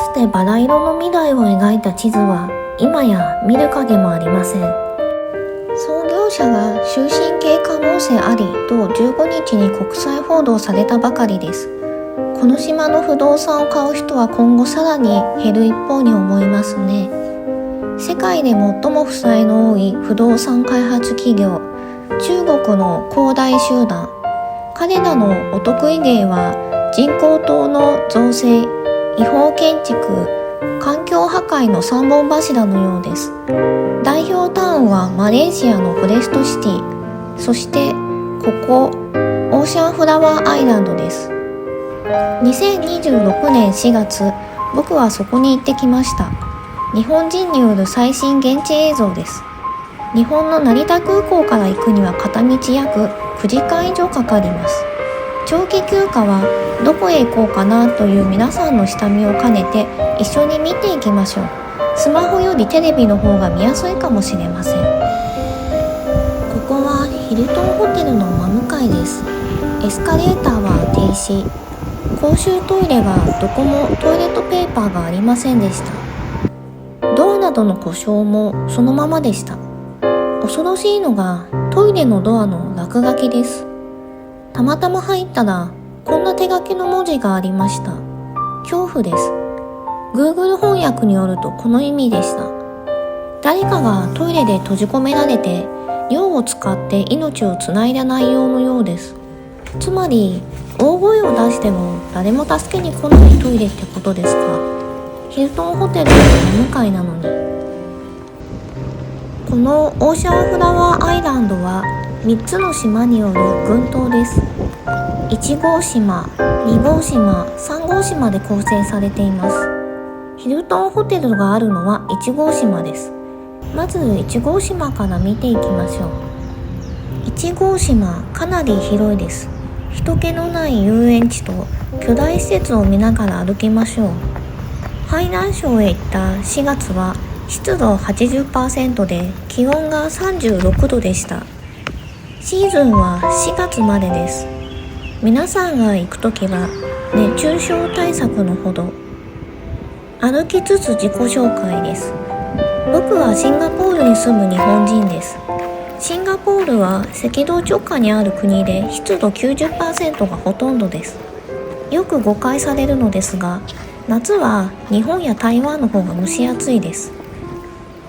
つてバラ色の未来を描いた地図は今や見る影もありません。創業者が終身刑可能性ありと15日に国際報道されたばかりです。この島の不動産を買う人は今後さらに減る一方に思いますね。世界で最も負債の多い不動産開発企業、中国の恒大集団。彼らのお得意芸は人工島の造成、違法建築、環境破壊の3本柱のようです。代表タウンはマレーシアのフォレストシティ、そしてここオーシャンフラワーアイランドです。2026年4月、僕はそこに行ってきました。日本人による最新現地映像です。日本の成田空港から行くには片道約9時間以上かかります。長期休暇はどこへ行こうかなという皆さんの下見を兼ねて一緒に見ていきましょう。スマホよりテレビの方が見やすいかもしれません。ここはヒルトンホテルの真向かいです。エスカレーターは停止。公衆トイレはどこもトイレットペーパーがありませんでした。ドアなどの故障もそのままでした。恐ろしいのがトイレのドアの落書きです。たまたま入ったらこんな手書きの文字がありました。恐怖です。Google 翻訳によるとこの意味でした。誰かがトイレで閉じ込められて尿を使って命をつないだ内容のようです。つまり大声を出しても誰も助けに来ないトイレってことですか。ヒルトンホテルの真向かいなのに。このオーシャンフラワーアイランドは3つの島による群島です。1号島、2号島、3号島で構成されています。ヒルトンホテルがあるのは1号島です。まず1号島から見ていきましょう。1号島、かなり広いです。人気のない遊園地と巨大施設を見ながら歩きましょう。ハイラン省へ行った4月は湿度 80% で気温が36度でした。シーズンは4月までです。皆さんが行くときは熱中症対策のほど。歩きつつ自己紹介です。僕はシンガポールに住む日本人です。シンガポールは赤道直下にある国で湿度 90% がほとんどです。よく誤解されるのですが、夏は日本や台湾の方が蒸し暑いです。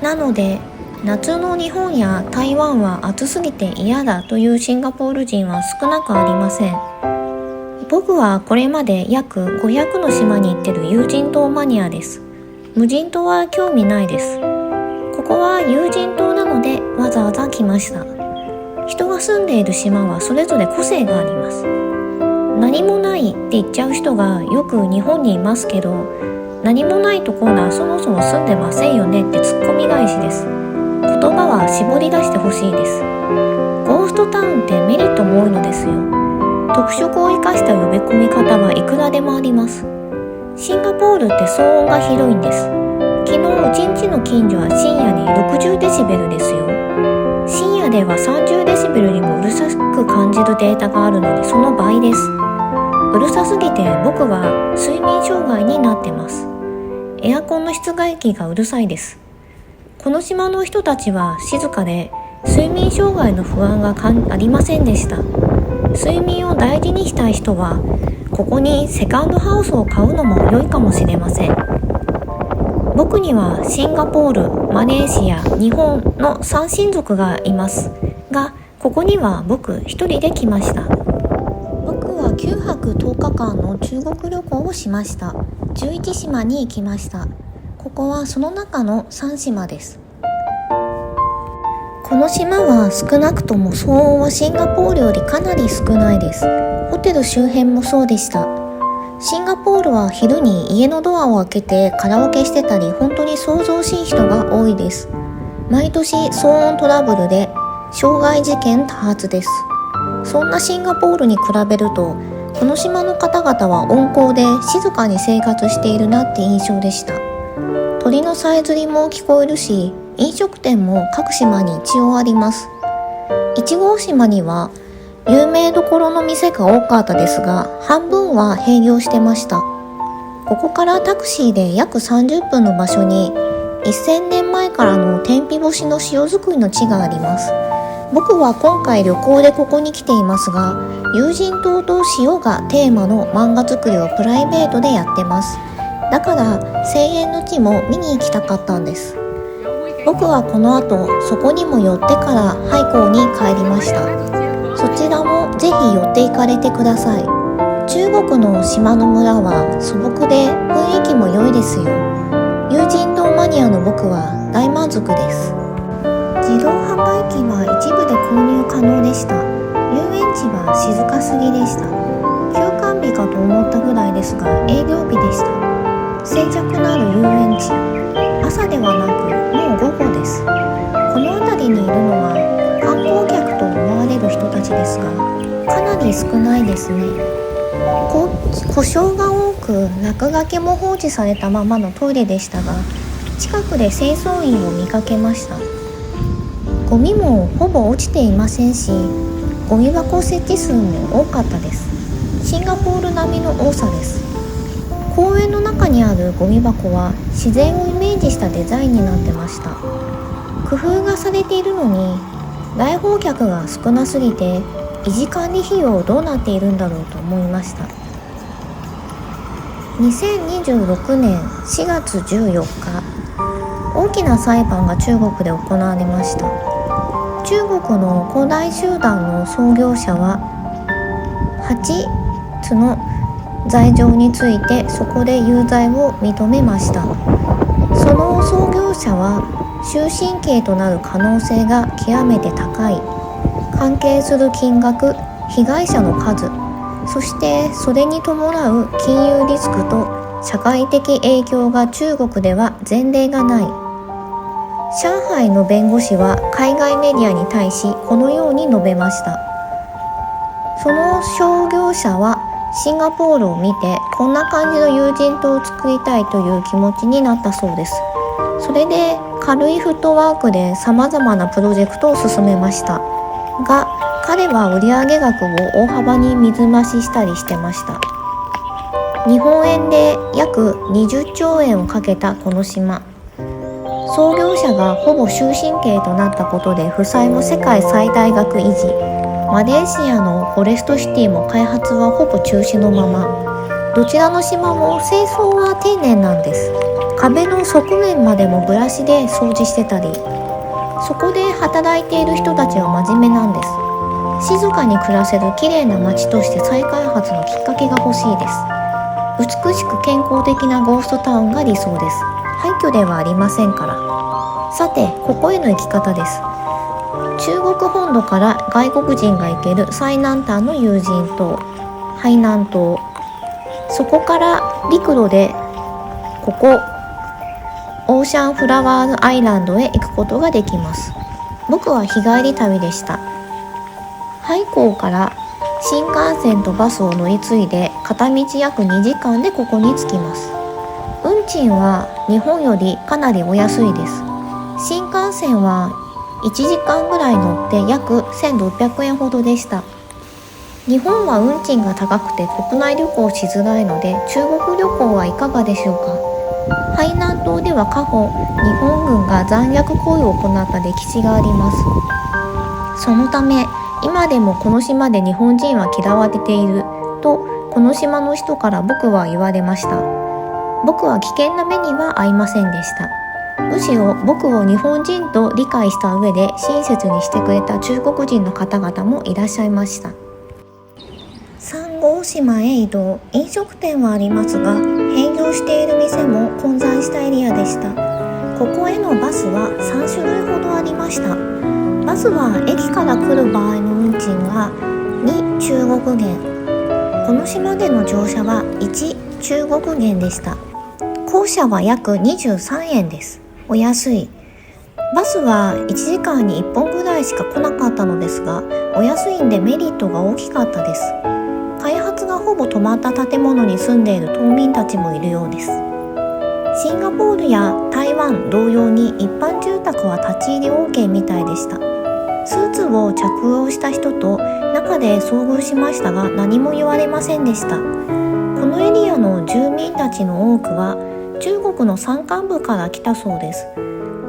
なので夏の日本や台湾は暑すぎて嫌だというシンガポール人は少なくありません。僕はこれまで約500の島に行ってる有人島マニアです。無人島は興味ないです。ここは有人島なのでわざわざ来ました。人が住んでいる島はそれぞれ個性があります。何もないって言っちゃう人がよく日本にいますけど、何もないところはそもそも住んでませんよねってツッコミ返しです。言葉は絞り出してほしいです。ゴーストタウンってメリットも多いのですよ。特色を生かした呼び込み方はいくらでもあります。シンガポールって騒音が広いんです。昨日うちんちの近所は深夜に60デシベルですよ。深夜では30デシベルにもうるさく感じるデータがあるのにその倍です。うるさすぎて僕は睡眠障害になってます。エアコンの室外機がうるさいです。この島の人たちは静かで睡眠障害の不安がありませんでした。睡眠を大事にしたい人はここにセカンドハウスを買うのも良いかもしれません。僕にはシンガポール、マレーシア、日本の3親族がいますが、ここには僕一人で来ました。僕は9泊10日間の中国旅行をしました。11島に行きました。ここはその中の3島です。この島は少なくとも騒音はシンガポールよりかなり少ないです。ホテル周辺もそうでした。シンガポールは昼に家のドアを開けてカラオケしてたり、本当に騒々しい人が多いです。毎年騒音トラブルで傷害事件多発です。そんなシンガポールに比べると、この島の方々は温厚で静かに生活しているなって印象でした。鳥のさえずりも聞こえるし、飲食店も各島に一応あります。1号島には有名どころの店が多かったですが、半分は閉業してました。ここからタクシーで約30分の場所に1000年前からの天日干しの塩作りの地があります。僕は今回旅行でここに来ていますが、友人島と塩がテーマの漫画作りをプライベートでやってます。だから1000円の地も見に行きたかったんです。僕はこの後そこにも寄ってから廃校に帰りました。そちらもぜひ寄って行かれてください。中国の島の村は素朴で雰囲気も良いですよ。友人島マニアの僕は大満足です。自動販売機は一部で購入可能でした。遊園地は静かすぎでした。休館日かと思ったぐらいですが営業日でした。静寂のある遊園地、朝ではなくもう午後です。この辺りにいるのは観光客と思われる人たちですが、かなり少ないですね。故障が多く落書きも放置されたままのトイレでしたが、近くで清掃員を見かけました。ゴミもほぼ落ちていませんし、ゴミ箱設置数も多かったです。シンガポール並みの多さです。公園の中にあるゴミ箱は自然をイメージしたデザインになってました。工夫がされているのに来訪客が少なすぎて維持管理費用どうなっているんだろうと思いました。2026年4月14日、大きな裁判が中国で行われました。中国の恒大集団の創業者は8つの罪状についてそこで有罪を認めました。その創業者は終身刑となる可能性が極めて高い。関係する金額、被害者の数、そしてそれに伴う金融リスクと社会的影響が中国では前例がない。上海の弁護士は海外メディアに対しこのように述べました。その創業者はシンガポールを見てこんな感じの友人島を作りたいという気持ちになったそうです。それで軽いフットワークで様々なプロジェクトを進めましたが、彼は売上額を大幅に水増ししたりしてました。日本円で約20兆円をかけたこの島、創業者がほぼ終身刑となったことで負債も世界最大額維持。マレーシアのフォレストシティも開発はほぼ中止のまま。どちらの島も清掃は丁寧なんです。壁の側面までもブラシで掃除してたり、そこで働いている人たちは真面目なんです。静かに暮らせる綺麗な街として再開発のきっかけが欲しいです。美しく健康的なゴーストタウンが理想です。廃墟ではありませんから。さて、ここへの行き方です。中国本土から外国人が行ける最南端の有人島、海南島。そこから陸路でここオーシャンフラワーズアイランドへ行くことができます。僕は日帰り旅でした。廃港から新幹線とバスを乗り継いで片道約2時間でここに着きます。運賃は日本よりかなりお安いです。新幹線は1時間ぐらい乗って約1600円ほどでした。日本は運賃が高くて国内旅行しづらいので、中国旅行はいかがでしょうか。海南島では過去日本軍が残虐行為を行った歴史があります。そのため今でもこの島で日本人は嫌われているとこの島の人から僕は言われました。僕は危険な目には遭いませんでした。むしろ僕を日本人と理解した上で親切にしてくれた中国人の方々もいらっしゃいました。三郷島へ移動。飲食店はありますが閉業している店も混在したエリアでした。ここへのバスは3種類ほどありました。バスは駅から来る場合の運賃が2中国元、この島での乗車は1中国元でした。後者は約23円です。お安い。バスは1時間に1本ぐらいしか来なかったのですが、お安いんでメリットが大きかったです。開発がほぼ止まった建物に住んでいる島民たちもいるようです。シンガポールや台湾同様に一般住宅は立ち入り OK みたいでした。スーツを着用した人と中で遭遇しましたが何も言われませんでした。このエリアの住民たちの多くは中国の山間部から来たそうです。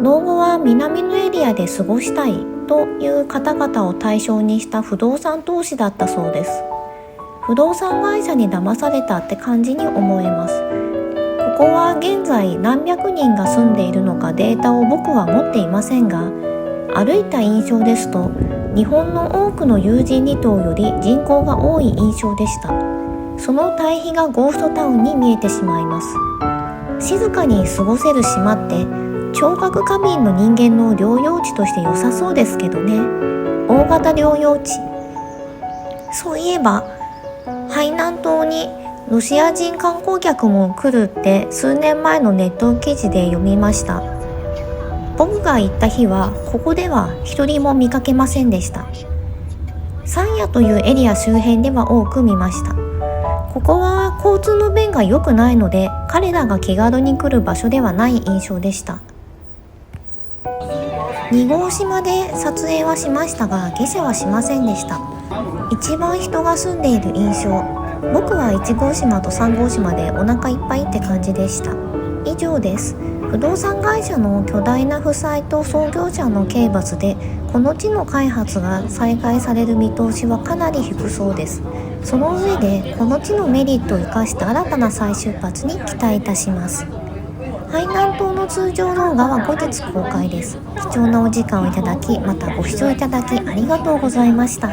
老後は南のエリアで過ごしたいという方々を対象にした不動産投資だったそうです。不動産会社に騙されたって感じに思えます。ここは現在何百人が住んでいるのかデータを僕は持っていませんが、歩いた印象ですと日本の多くの有人離島より人口が多い印象でした。その対比がゴーストタウンに見えてしまいます。静かに過ごせる島って聴覚過敏の人間の療養地として良さそうですけどね。大型療養地。そういえば海南島にロシア人観光客も来るって数年前のネット記事で読みました。僕が行った日はここでは一人も見かけませんでした。山谷というエリア周辺では多く見ました。ここは交通の便が良くないので彼らが気軽に来る場所ではない印象でした。2号島で撮影はしましたが下車はしませんでした。一番人が住んでいる印象。僕は1号島と3号島でお腹いっぱいって感じでした。以上です。不動産会社の巨大な負債と創業者の刑罰でこの地の開発が再開される見通しはかなり低そうです。その上でこの地のメリットを生かした新たな再出発に期待いたします。海南島の通常動画は後日公開です。貴重なお時間をいただきまたご視聴いただきありがとうございました。